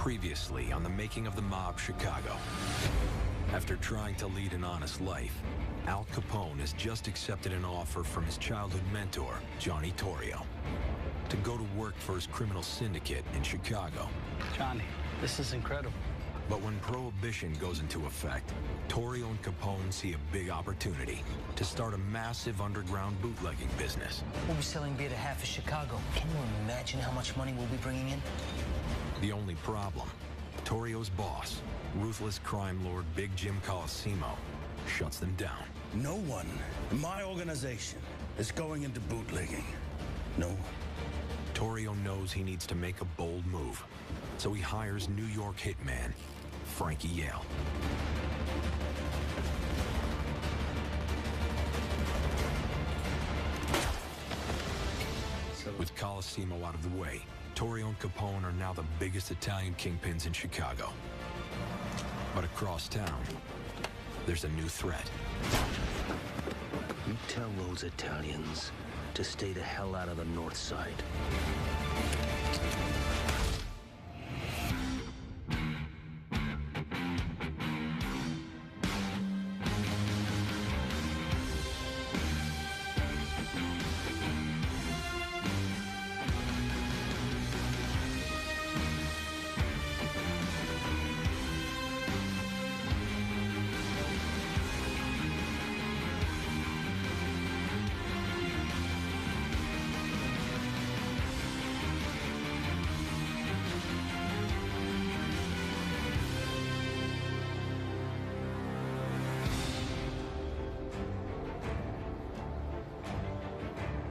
Previously on The Making of the Mob Chicago. After trying to lead an honest life, Al Capone has just accepted an offer from his childhood mentor, Johnny Torrio, to go to work for his criminal syndicate in Chicago. Johnny, this is incredible. But when Prohibition goes into effect, Torrio and Capone see a big opportunity to start a massive underground bootlegging business. We'll be selling beer to half of Chicago. Can you imagine how much money we'll be bringing in? The only problem, Torrio's boss, ruthless crime lord Big Jim Colosimo, shuts them down. No one in my organization is going into bootlegging. No one. Torrio knows he needs to make a bold move, so he hires New York hitman Frankie Yale. With Colosimo out of the way, Torrio and Capone are now the biggest Italian kingpins in Chicago. But across town, there's a new threat. You tell those Italians to stay the hell out of the North Side.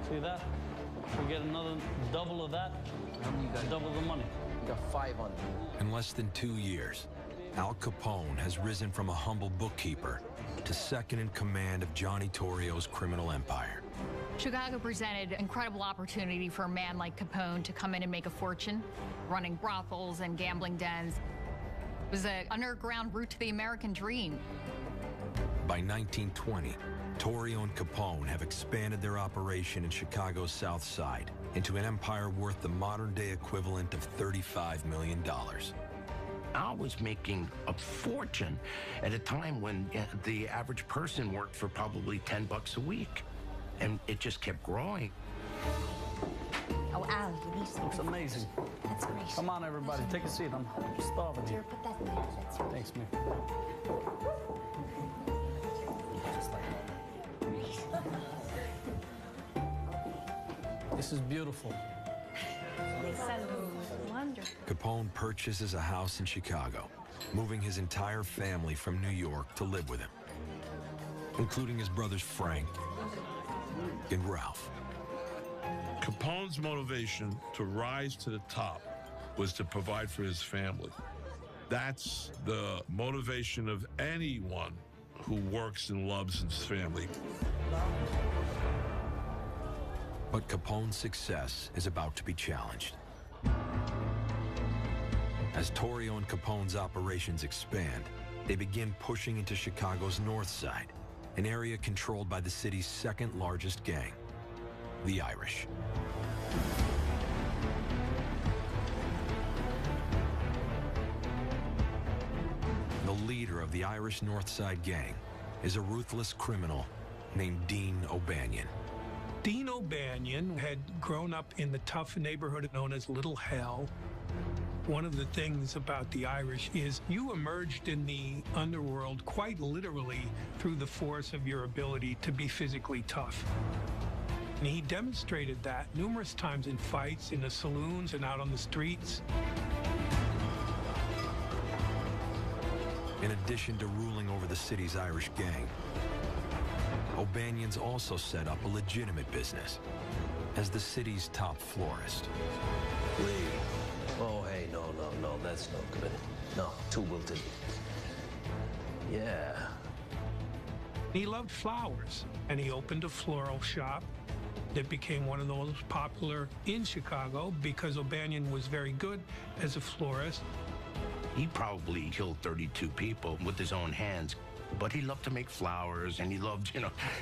See that? We get another double of that, double the money. You got 5 on me. In less than 2 years, Al Capone has risen from a humble bookkeeper to second in command of Johnny Torrio's criminal empire. Chicago presented an incredible opportunity for a man like Capone to come in and make a fortune, running brothels and gambling dens. It was an underground route to the American dream. By 1920, Torrio and Capone have expanded their operation in Chicago's South Side into an empire worth the modern-day equivalent of $35 million. Al was making a fortune at a time when the average person worked for probably $10 a week. And it just kept growing. Oh, Al, you need some. Looks amazing. That's great. Come on, everybody, take a seat. I'm starving Here, here. put that there. That's right. Thanks, me. This is beautiful. They said it was wonderful. Capone purchases a house in Chicago, moving his entire family from New York to live with him, including his brothers Frank and Ralph. Capone's motivation to rise to the top was to provide for his family. That's the motivation of anyone who works and loves his family. But Capone's success is about to be challenged. As Torrio and Capone's operations expand, they begin pushing into Chicago's North Side, an area controlled by the city's second largest gang, the Irish. The leader of the Irish North Side gang is a ruthless criminal named Dean O'Banion. Dean O'Banion had grown up in the tough neighborhood known as Little Hell. One of the things about the Irish is you emerged in the underworld quite literally through the force of your ability to be physically tough. And he demonstrated that numerous times in fights, in the saloons and out on the streets. In addition to ruling over the city's Irish gang, O'Banion's also set up a legitimate business as the city's top florist. Lee. Oh, hey, no, that's no good. No, too wilted. Yeah. He loved flowers, and he opened a floral shop that became one of the most popular in Chicago because O'Banion was very good as a florist. He probably killed 32 people with his own hands. But he loved to make flowers, and he loved,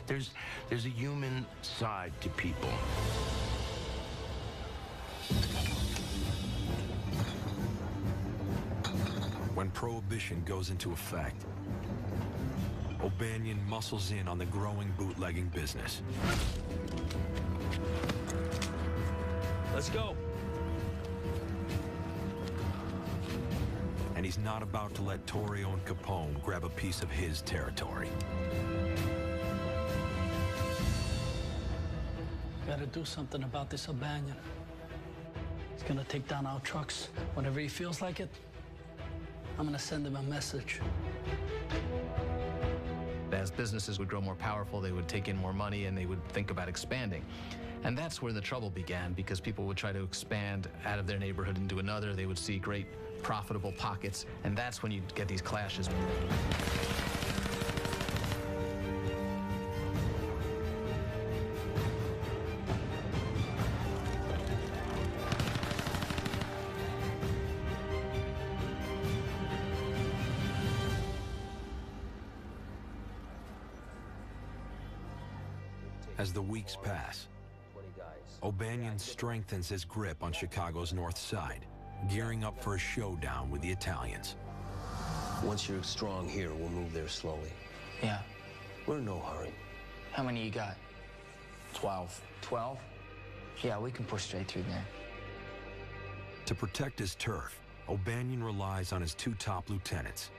there's a human side to people. When prohibition goes into effect, O'Banion muscles in on the growing bootlegging business. Let's go. And he's not about to let Torrio and Capone grab a piece of his territory. Gotta do something about this O'Banion. He's gonna take down our trucks whenever he feels like it. I'm gonna send him a message. As businesses would grow more powerful, they would take in more money and they would think about expanding. And that's where the trouble began, because people would try to expand out of their neighborhood into another. They would see great profitable pockets, and that's when you get these clashes. As the weeks pass, O'Banion strengthens his grip on Chicago's north side, gearing up for a showdown with the Italians. Once you're strong here, we'll move there slowly. Yeah. We're in no hurry. How many you got? 12. 12? Yeah, we can push straight through there. To protect his turf, O'Banion relies on his two top lieutenants,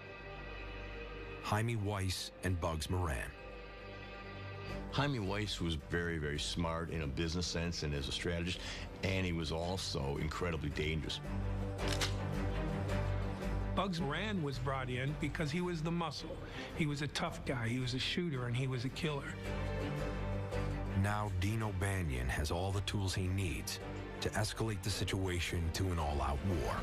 Jaime Weiss and Bugs Moran. Jaime Weiss was very, very smart in a business sense and as a strategist, and he was also incredibly dangerous. Bugs Moran was brought in because he was the muscle. He was a tough guy, he was a shooter, and he was a killer. Now Dean O'Banion has all the tools he needs to escalate the situation to an all-out war.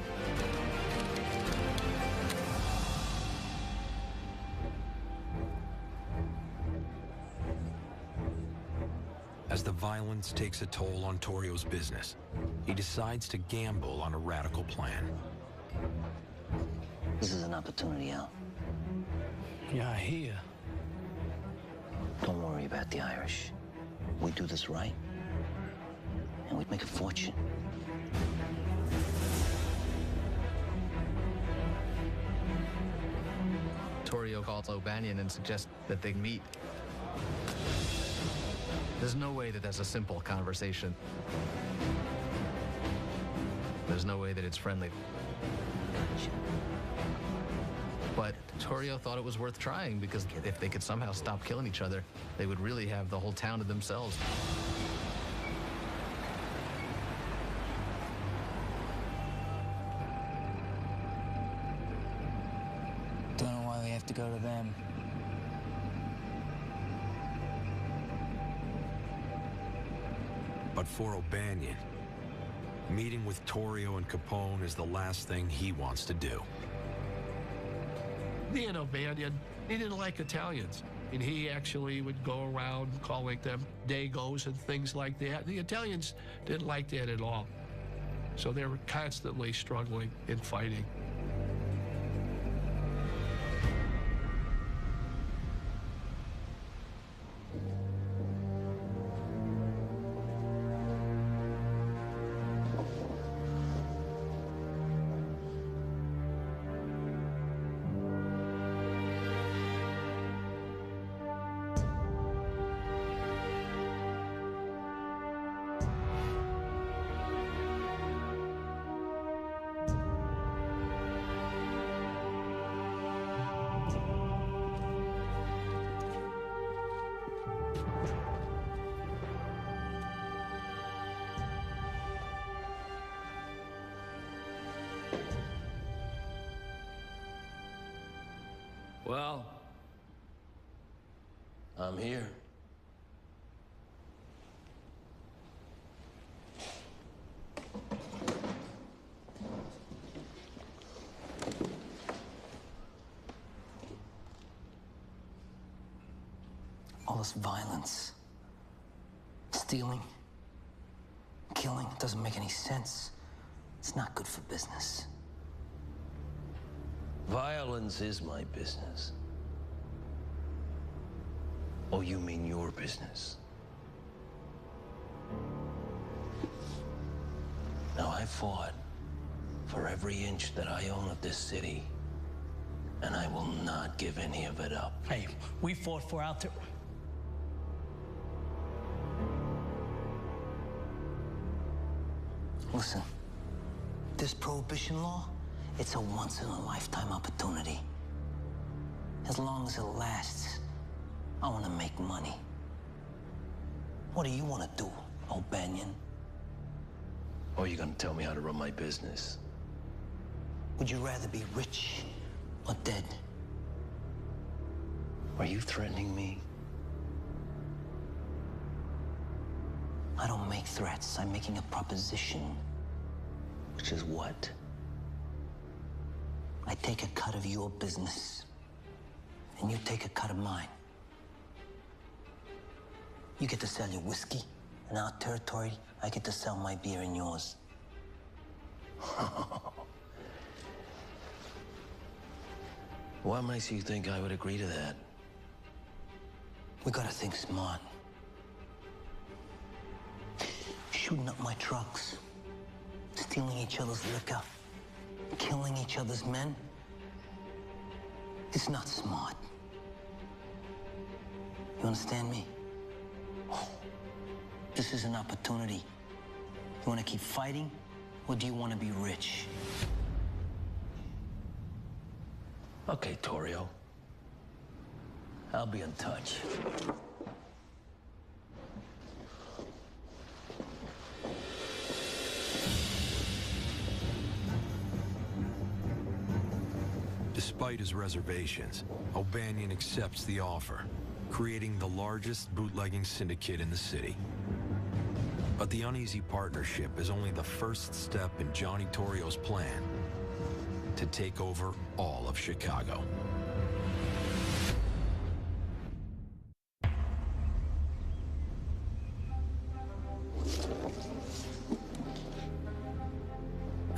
As the violence takes a toll on Torrio's business, he decides to gamble on a radical plan. This is an opportunity, Al. Yeah, I hear. Don't worry about the Irish. We do this right, and we'd make a fortune. Torrio calls O'Banion and suggests that they meet. There's no way that that's a simple conversation. There's no way that it's friendly. But Torrio thought it was worth trying, because if they could somehow stop killing each other, they would really have the whole town to themselves. Don't know why we have to go to them. But for O'Banion, meeting with Torrio and Capone is the last thing he wants to do. Dean O'Banion, he didn't like Italians. And he actually would go around calling them Dagos and things like that. The Italians didn't like that at all. So they were constantly struggling and fighting. Well, I'm here. All this violence, stealing, killing, it doesn't make any sense. It's not good for business. Violence is my business. Oh, you mean your business? Now, I fought for every inch that I own of this city And I will not give any of it up. Hey, we fought for our Listen, this prohibition law, it's a once-in-a-lifetime opportunity. As long as it lasts, I want to make money. What do you want to do, O'Banion? Or are you going to tell me how to run my business? Would you rather be rich or dead? Are you threatening me? I don't make threats. I'm making a proposition. Which is what? I take a cut of your business, and you take a cut of mine. You get to sell your whiskey in our territory. I get to sell my beer in yours. What makes you think I would agree to that? We gotta think smart. Shooting up my trucks, stealing each other's liquor, killing each other's men. It's not smart. You understand me? This is an opportunity. You want to keep fighting, or do you want to be rich? Okay, Torrio. I'll be in touch. Despite his reservations, O'Banion accepts the offer, creating the largest bootlegging syndicate in the city. But the uneasy partnership is only the first step in Johnny Torrio's plan to take over all of Chicago.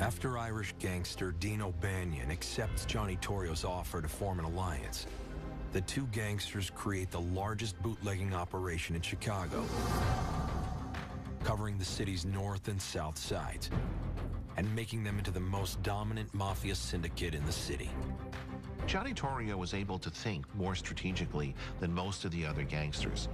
After Irish gangster Dean O'Banion accepts Johnny Torrio's offer to form an alliance, the two gangsters create the largest bootlegging operation in Chicago, covering the city's north and south sides, and making them into the most dominant mafia syndicate in the city. Johnny Torrio was able to think more strategically than most of the other gangsters.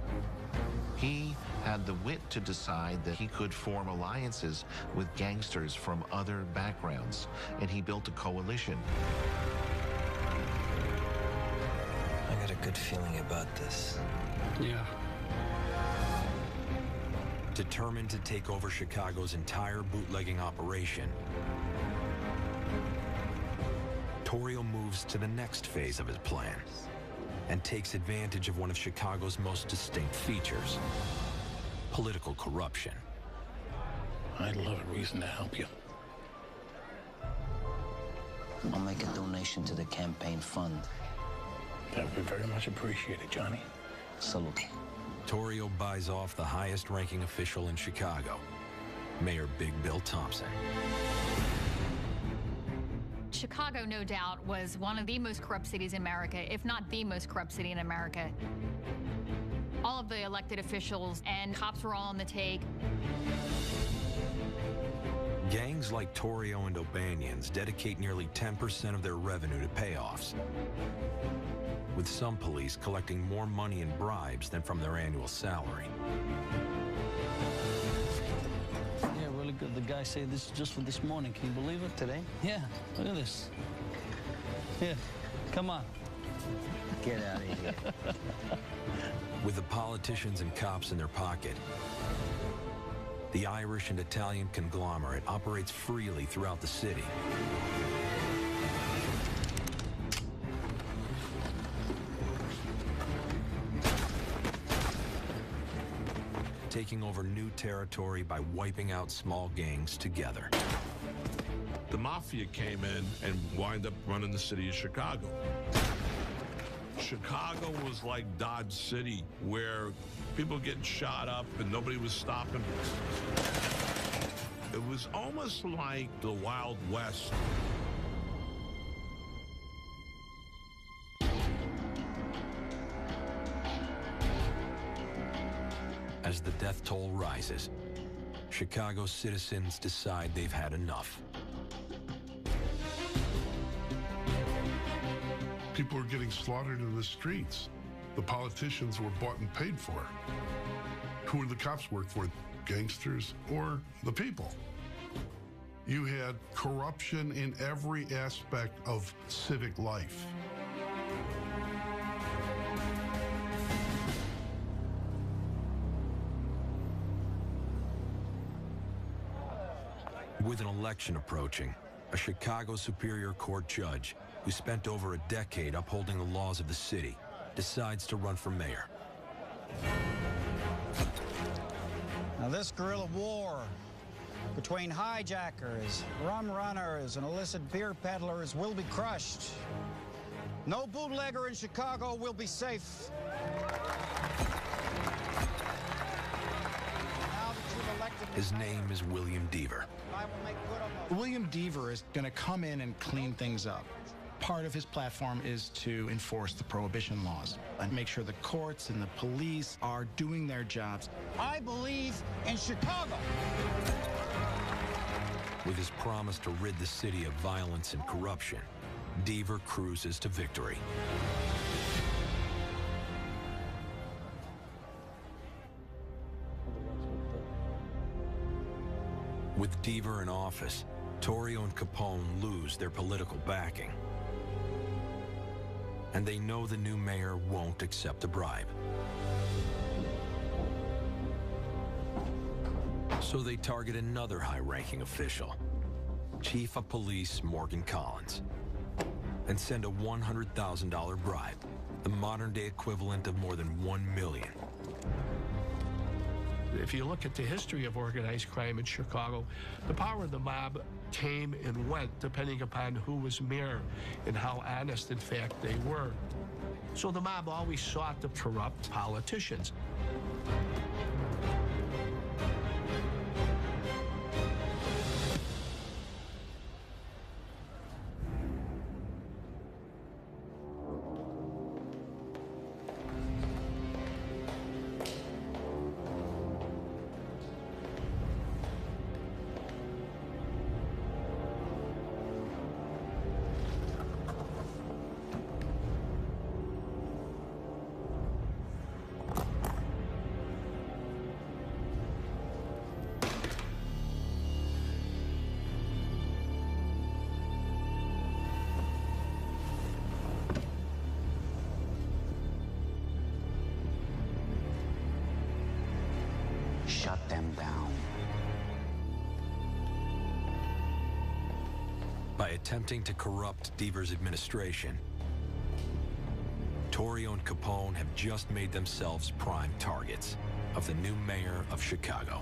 He had the wit to decide that he could form alliances with gangsters from other backgrounds, and he built a coalition. I got a good feeling about this. Yeah. Determined to take over Chicago's entire bootlegging operation, Torrio moves to the next phase of his plan and takes advantage of one of Chicago's most distinct features: political corruption. I'd love a reason to help you. I'll make a donation to the campaign fund. That would be very much appreciated, Johnny. Salute. Torrio buys off the highest-ranking official in Chicago, Mayor Big Bill Thompson. Chicago, no doubt, was one of the most corrupt cities in America, if not the most corrupt city in America. All of the elected officials and cops were all on the take. Gangs like Torrio and O'Banion's dedicate nearly 10% of their revenue to payoffs, with some police collecting more money in bribes than from their annual salary. Yeah, really good. The guy said this is just for this morning. Can you believe it? Today? Yeah, look at this. Here, come on. Get out of here. With the politicians and cops in their pocket, the Irish and Italian conglomerate operates freely throughout the city. Taking over new territory by wiping out small gangs together. The mafia came in and wind up running the city of Chicago. Chicago was like Dodge City, where people getting shot up and nobody was stopping. It was almost like the Wild West. As the death toll rises, Chicago citizens decide they've had enough. People were getting slaughtered in the streets. The politicians were bought and paid for. Who did the cops work for? Gangsters or the people? You had corruption in every aspect of civic life. With an election approaching, a Chicago Superior Court judge who spent over a decade upholding the laws of the city decides to run for mayor. Now this guerrilla war between hijackers, rum runners, and illicit beer peddlers will be crushed. No bootlegger in Chicago will be safe. His name is William Deaver. William Deaver is going to come in and clean things up. Part of his platform is to enforce the prohibition laws and make sure the courts and the police are doing their jobs. I believe in Chicago. With his promise to rid the city of violence and corruption, Deaver cruises to victory. With Deaver in office, Torrio and Capone lose their political backing. And they know the new mayor won't accept a bribe. So they target another high-ranking official, Chief of Police Morgan Collins, and send a $100,000 bribe, the modern-day equivalent of more than $1 million. If you look at the history of organized crime in Chicago, the power of the mob came and went depending upon who was mayor and how honest, in fact, they were. So the mob always sought to corrupt politicians. Shut them down. By attempting to corrupt Deaver's administration, Torrio and Capone have just made themselves prime targets of the new mayor of Chicago.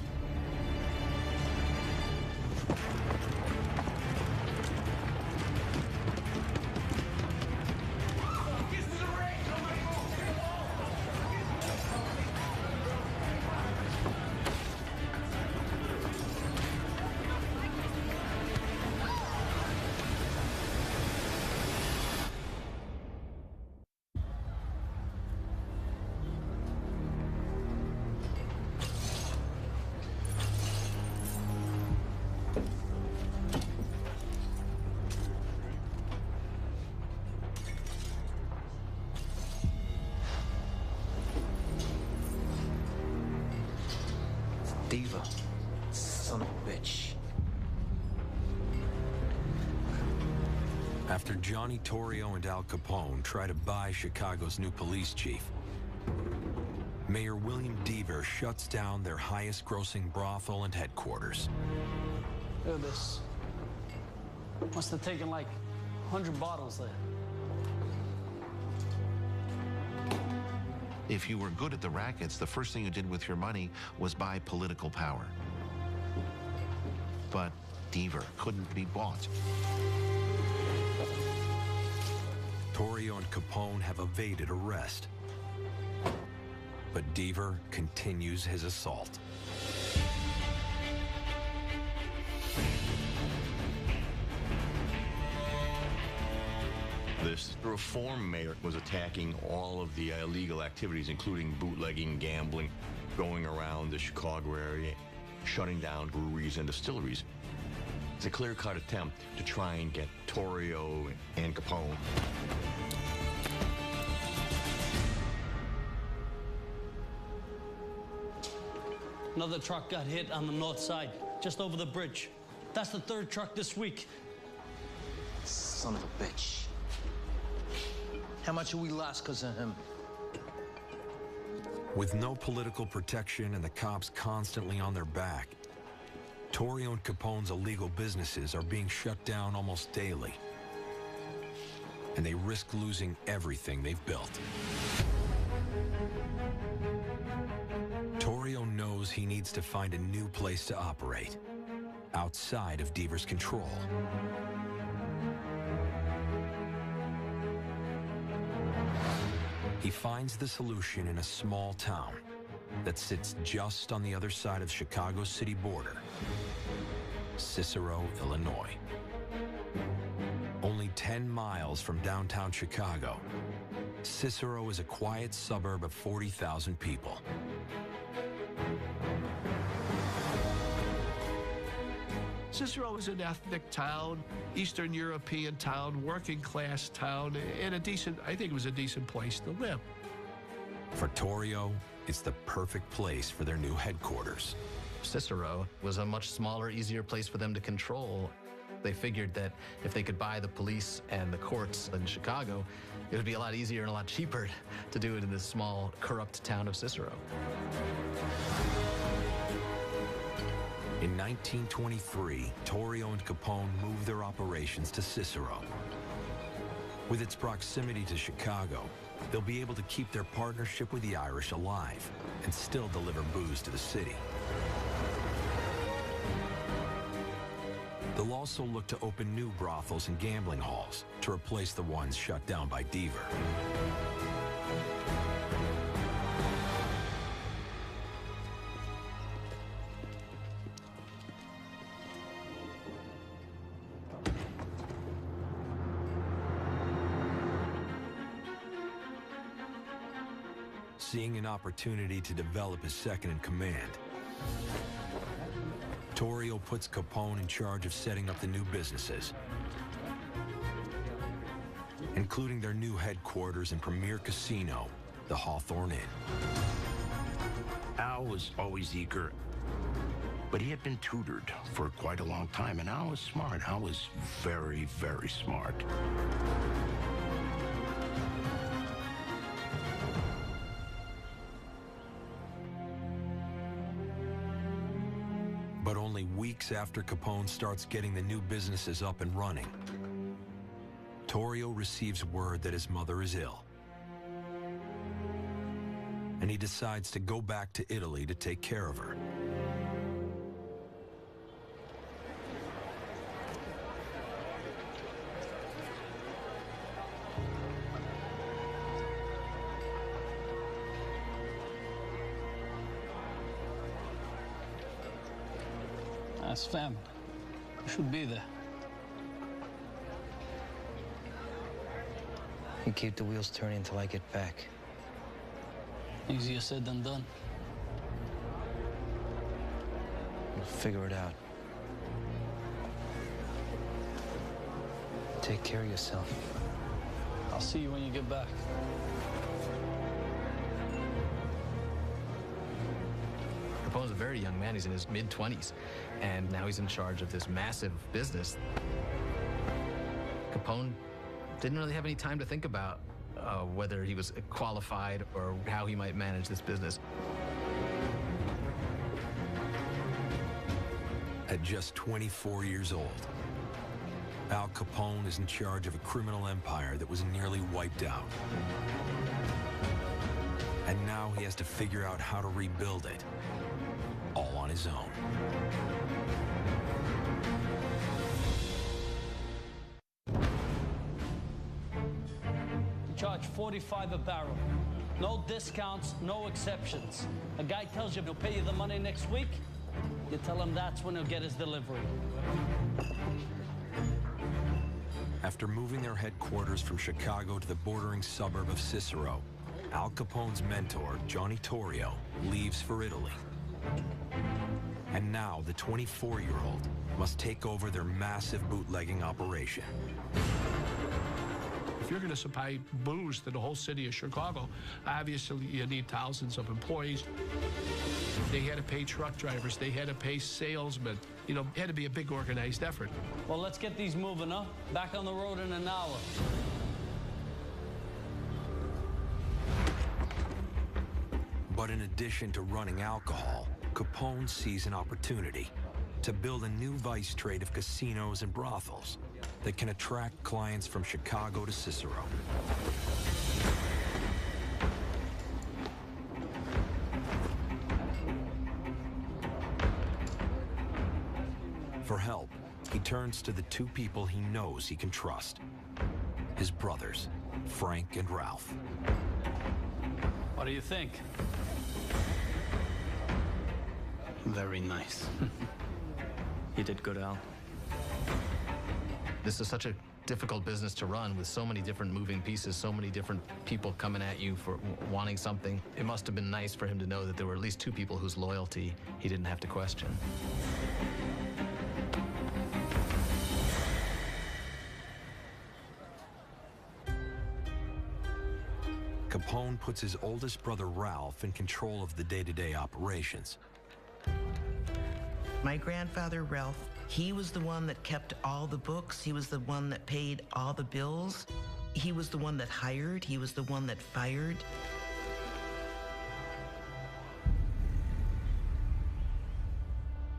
Deaver, son of a bitch. After Johnny Torrio and Al Capone try to buy Chicago's new police chief, Mayor William Deaver shuts down their highest-grossing brothel and headquarters. Look at this. Must have taken like 100 bottles there. If you were good at the rackets, the first thing you did with your money was buy political power. But Deaver couldn't be bought. Torrio and Capone have evaded arrest. But Deaver continues his assault. This reform mayor was attacking all of the illegal activities, including bootlegging, gambling, going around the Chicago area, shutting down breweries and distilleries. It's a clear-cut attempt to try and get Torrio and Capone Another truck got hit on the north side, just over the bridge. That's the third truck this week. Son of a bitch. How much have we lost because of him? With no political protection and the cops constantly on their back, Torrio and Capone's illegal businesses are being shut down almost daily. And they risk losing everything they've built. Torrio knows he needs to find a new place to operate, outside of Deaver's control. He finds the solution in a small town that sits just on the other side of Chicago's city border, Cicero, Illinois. Only 10 miles from downtown Chicago, Cicero is a quiet suburb of 40,000 people. Cicero is an ethnic town, Eastern European town, working class town, and I think it was a decent place to live. For Torrio, it's the perfect place for their new headquarters. Cicero was a much smaller, easier place for them to control. They figured that if they could buy the police and the courts in Chicago, it would be a lot easier and a lot cheaper to do it in this small, corrupt town of Cicero. In 1923, Torrio and Capone moved their operations to Cicero. With its proximity to Chicago, they'll be able to keep their partnership with the Irish alive and still deliver booze to the city. They'll also look to open new brothels and gambling halls to replace the ones shut down by Deaver. Seeing an opportunity to develop his second-in-command, Torrio puts Capone in charge of setting up the new businesses, including their new headquarters and premier casino, the Hawthorne Inn. Al was always eager, but he had been tutored for quite a long time, and Al was smart. Al was very, very smart. But only weeks after Capone starts getting the new businesses up and running, Torrio receives word that his mother is ill. And he decides to go back to Italy to take care of her. That's family. You should be there. You keep the wheels turning until I get back. Easier said than done. We'll figure it out. Take care of yourself. I'll see you when you get back. Capone's a very young man. He's in his mid-20s, and now he's in charge of this massive business. Capone didn't really have any time to think about whether he was qualified or how he might manage this business. At just 24 years old, Al Capone is in charge of a criminal empire that was nearly wiped out. And now he has to figure out how to rebuild it, all on his own. You charge $45 a barrel. No discounts, no exceptions. A guy tells you he'll pay you the money next week, you tell him that's when he'll get his delivery. After moving their headquarters from Chicago to the bordering suburb of Cicero, Al Capone's mentor, Johnny Torrio, leaves for Italy. And now the 24-year-old must take over their massive bootlegging operation. If you're going to supply booze to the whole city of Chicago, obviously you need thousands of employees. They had to pay truck drivers. They had to pay salesmen. You know, it had to be a big organized effort. Well, let's get these moving, huh? Back on the road in an hour. But in addition to running alcohol, Capone sees an opportunity to build a new vice trade of casinos and brothels that can attract clients from Chicago to Cicero. For help, he turns to the two people he knows he can trust. His brothers, Frank and Ralph. What do you think? Very nice. You did good, Al. This is such a difficult business to run with so many different moving pieces, so many different people coming at you for wanting something. It must have been nice for him to know that there were at least two people whose loyalty he didn't have to question. Capone puts his oldest brother Ralph in control of the day-to-day operations. My grandfather, Ralph, he was the one that kept all the books. He was the one that paid all the bills. He was the one that hired. He was the one that fired.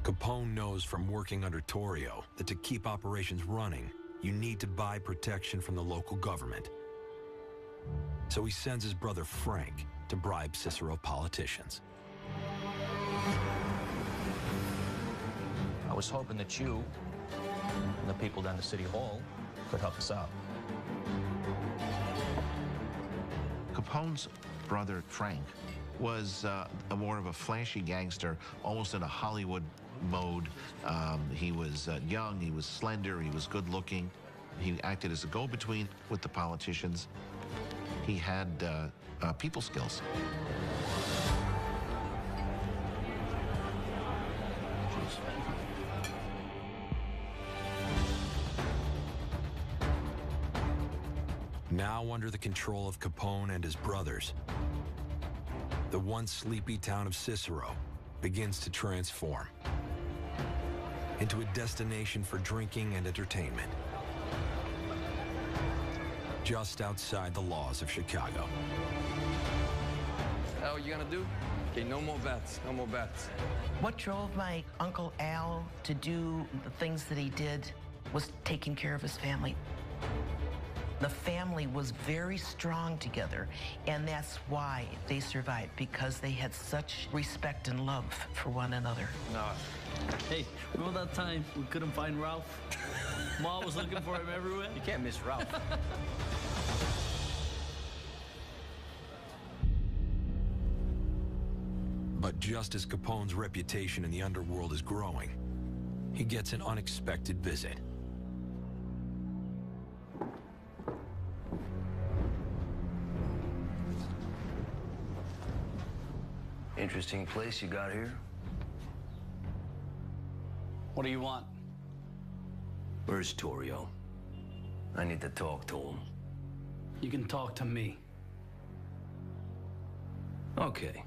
Capone knows from working under Torrio that to keep operations running, you need to buy protection from the local government. So he sends his brother Frank to bribe Cicero politicians. I was hoping that you and the people down at City Hall could help us out. Capone's brother, Frank, was more of a flashy gangster, almost in a Hollywood mode. He was young, he was slender, he was good-looking. He acted as a go-between with the politicians. He had people skills. Now under the control of Capone and his brothers, the once sleepy town of Cicero begins to transform into a destination for drinking and entertainment, just outside the laws of Chicago. How are you gonna do? Okay, no more bets, no more bets. What drove my Uncle Al to do the things that he did was taking care of his family. The family was very strong together, and that's why they survived, because they had such respect and love for one another. No. Hey, remember that time we couldn't find Ralph? Ma was looking for him everywhere? You can't miss Ralph. But just as Capone's reputation in the underworld is growing, he gets an unexpected visit. Interesting place you got here. What do you want? Where's Torrio? I need to talk to him. You can talk to me. Okay.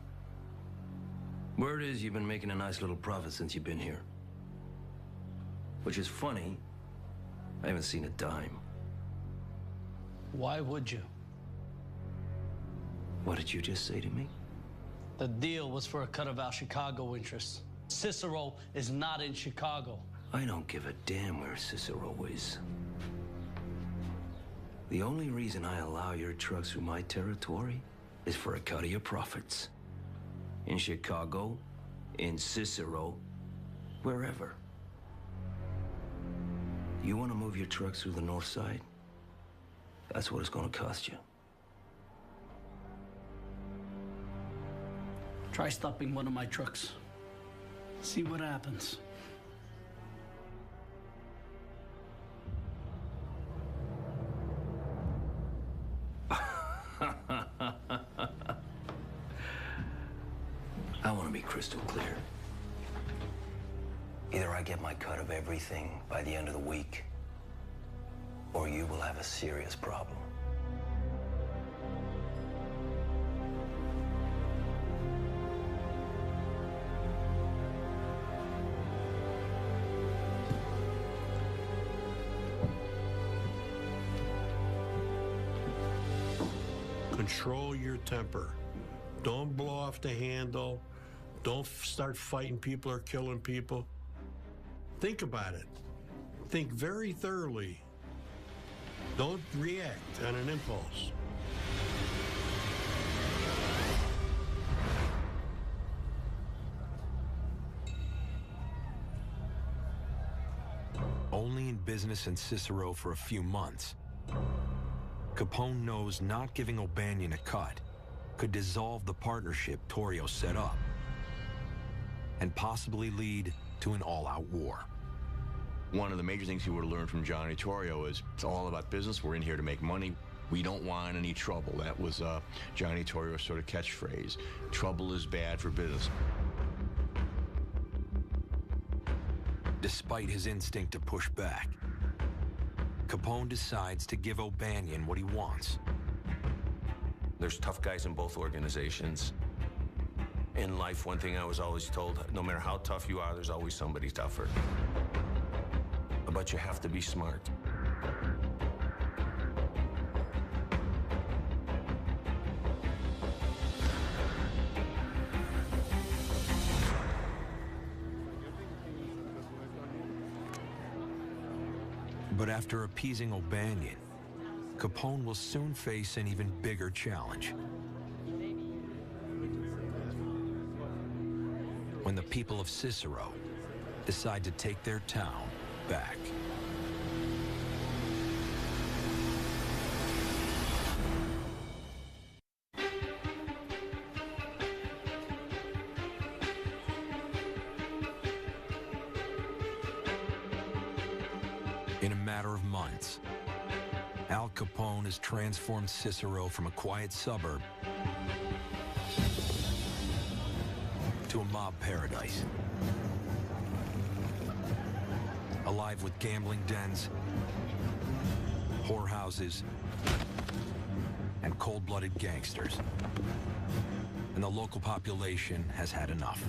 Word is you've been making a nice little profit since you've been here. Which is funny. I haven't seen a dime. Why would you? What did you just say to me? The deal was for a cut of our Chicago interests. Cicero is not in Chicago. I don't give a damn where Cicero is. The only reason I allow your trucks through my territory is for a cut of your profits. In Chicago, in Cicero, wherever. You want to move your trucks through the north side? That's what it's going to cost you. Try stopping one of my trucks. See what happens. I want to be crystal clear. Either I get my cut of everything by the end of the week, or you will have a serious problem. Control your temper. Don't blow off the handle. Don't start fighting people or killing people. Think about it. Think very thoroughly. Don't react on an impulse. Only in business in Cicero for a few months, Capone knows not giving O'Banion a cut could dissolve the partnership Torrio set up and possibly lead to an all-out war. One of the major things he would have learned from Johnny Torrio is it's all about business. We're in here to make money. We don't want any trouble. That was Johnny Torrio's sort of catchphrase. Trouble is bad for business. Despite his instinct to push back, Capone decides to give O'Banion what he wants. There's tough guys in both organizations. In life, one thing I was always told, no matter how tough you are, there's always somebody tougher. But you have to be smart. But after appeasing O'Banion, Capone will soon face an even bigger challenge. When the people of Cicero decide to take their town back. In a matter of months, Al Capone has transformed Cicero from a quiet suburb to a mob paradise. Alive with gambling dens, whorehouses, and cold-blooded gangsters. And the local population has had enough.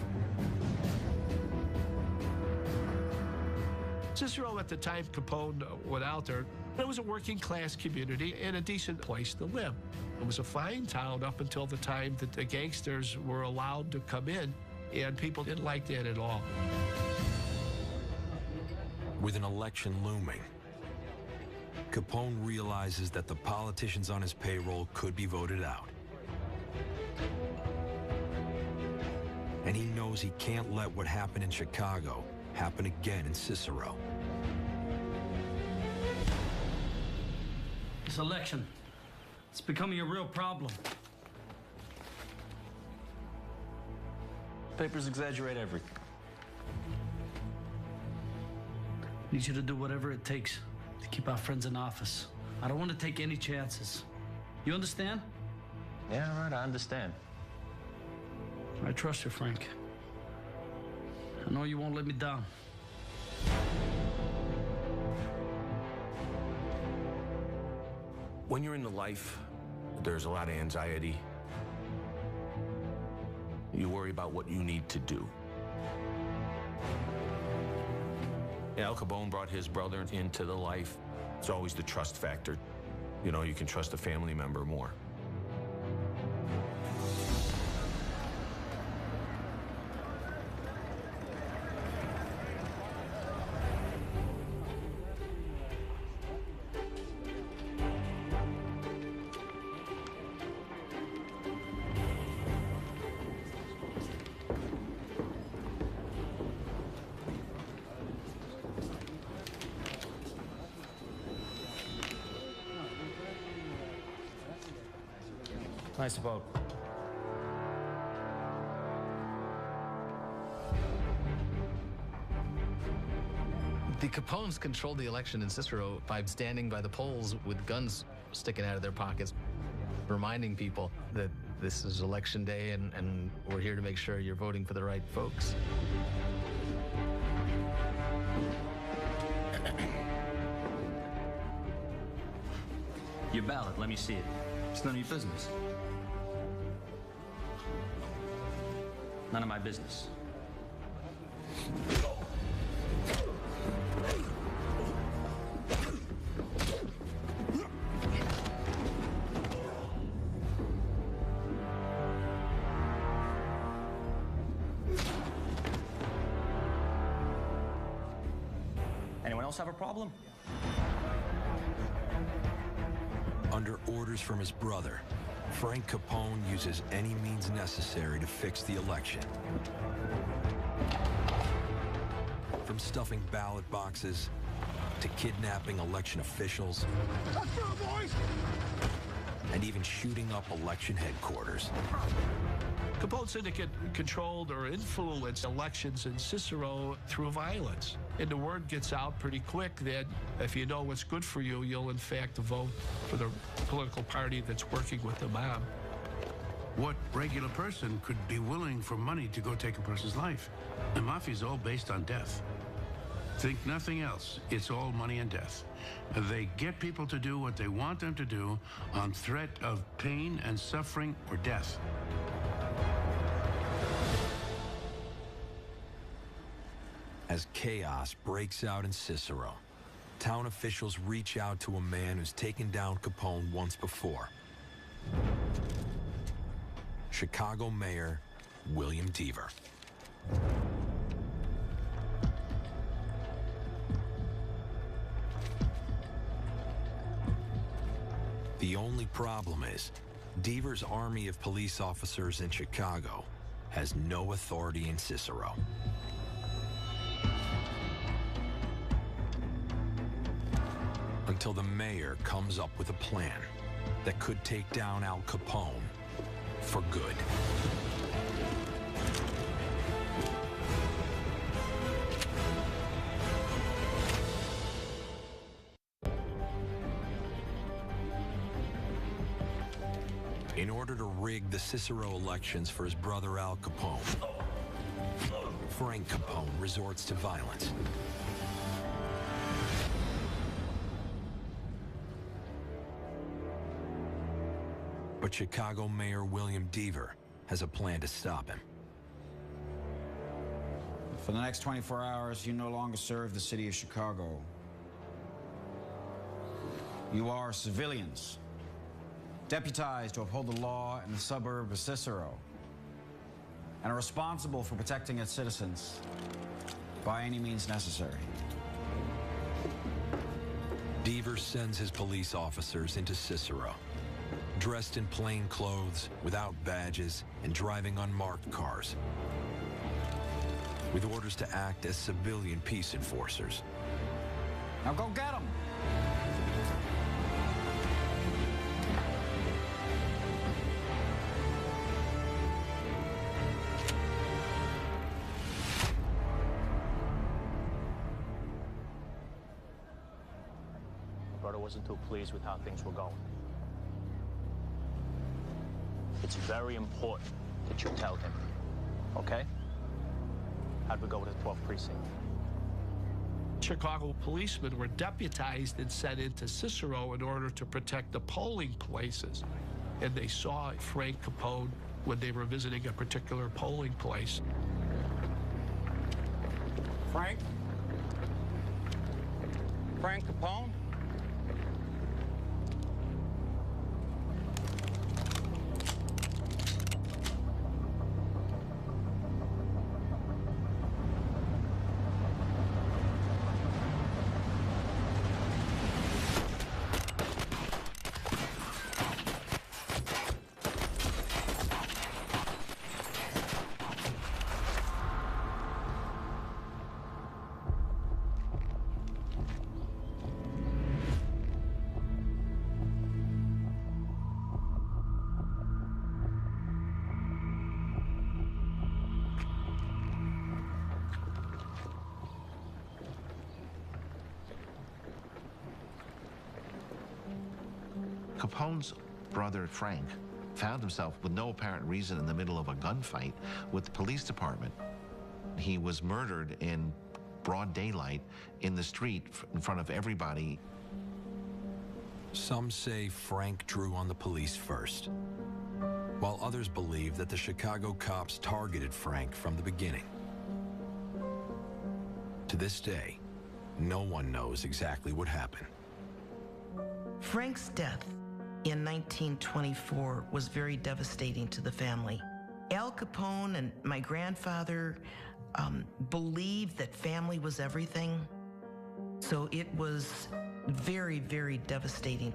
Cicero, at the time Capone went out there, it was a working-class community and a decent place to live. It was a fine town up until the time that the gangsters were allowed to come in, and people didn't like that at all. With an election looming, Capone realizes that the politicians on his payroll could be voted out. And he knows he can't let what happened in Chicago happen again in Cicero. This election, it's becoming a real problem. Papers exaggerate everything. I need you to do whatever it takes to keep our friends in office. I don't want to take any chances. You understand? Yeah, right, I understand. I trust you, Frank. I know you won't let me down. When you're in the life, there's a lot of anxiety. You worry about what you need to do. Al Capone brought his brother into the life. It's always the trust factor. You know, you can trust a family member more. Nice vote. The Capones controlled the election in Cicero by standing by the polls with guns sticking out of their pockets, reminding people that this is election day and we're here to make sure you're voting for the right folks. Your ballot, let me see it. It's none of your business. None of my business. else have a problem? Under orders from his brother, Frank Capone uses any means necessary to fix the election. From stuffing ballot boxes to kidnapping election officials and even shooting up election headquarters. Capone Syndicate controlled or influenced elections in Cicero through violence. And the word gets out pretty quick that if you know what's good for you, you'll in fact vote for the political party that's working with the mob. What regular person could be willing for money to go take a person's life? The mafia is all based on death. Think nothing else. It's all money and death. They get people to do what they want them to do on threat of pain and suffering or death. As chaos breaks out in Cicero, town officials reach out to a man who's taken down Capone once before. Chicago Mayor William Deaver. The only problem is, Deaver's army of police officers in Chicago has no authority in Cicero. Until the mayor comes up with a plan that could take down Al Capone for good. In order to rig the Cicero elections for his brother Al Capone, Frank Capone resorts to violence. But Chicago Mayor William Deaver has a plan to stop him. For the next 24 hours, you no longer serve the city of Chicago. You are civilians, deputized to uphold the law in the suburb of Cicero, and are responsible for protecting its citizens by any means necessary. Deaver sends his police officers into Cicero, dressed in plain clothes, without badges, and driving unmarked cars, with orders to act as civilian peace enforcers. Now go get them! My brother wasn't too pleased with how things were going. It's very important that you tell him, okay? How'd we go with the 12th precinct? Chicago policemen were deputized and sent into Cicero in order to protect the polling places. And they saw Frank Capone when they were visiting a particular polling place. Frank? Frank Capone? Capone's brother, Frank, found himself with no apparent reason in the middle of a gunfight with the police department. He was murdered in broad daylight in the street in front of everybody. Some say Frank drew on the police first, while others believe that the Chicago cops targeted Frank from the beginning. To this day, no one knows exactly what happened. Frank's death in 1924 was very devastating to the family. Al Capone and my grandfather believed that family was everything. So it was very, very devastating.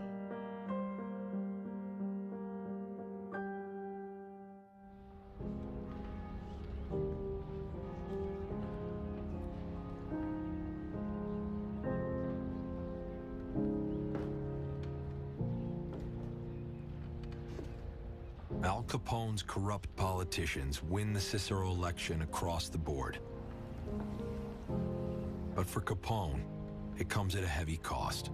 Al Capone's corrupt politicians win the Cicero election across the board. But for Capone, it comes at a heavy cost.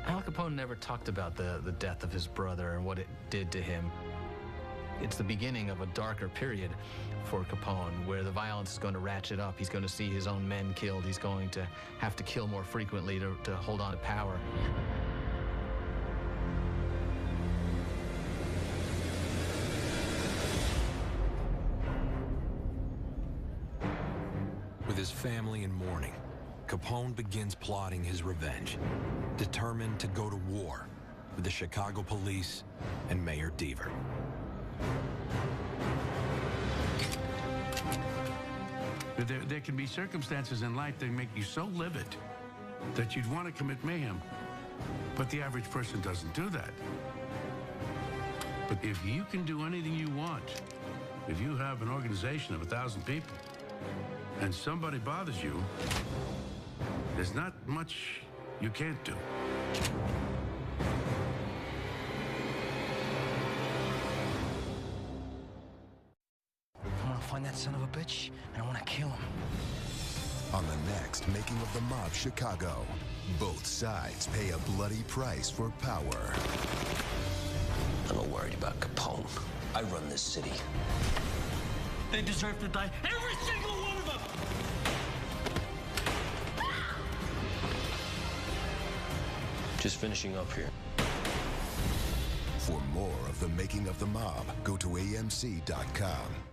Al Capone never talked about the death of his brother and what it did to him. It's the beginning of a darker period for Capone, where the violence is going to ratchet up. He's going to see his own men killed. He's going to have to kill more frequently to hold on to power. With his family in mourning, Capone begins plotting his revenge, determined to go to war with the Chicago police and Mayor Deaver. There can be circumstances in life that make you so livid that you'd want to commit mayhem. But the average person doesn't do that. But if you can do anything you want, if you have an organization of 1,000 people and somebody bothers you, there's not much you can't do. I want to find that son of a bitch, and I want to kill him. On the next Making of the Mob Chicago, both sides pay a bloody price for power. I'm not worried about Capone. I run this city. They deserve to die. Every single one of them! Just finishing up here. For more of the Making of the Mob, go to AMC.com.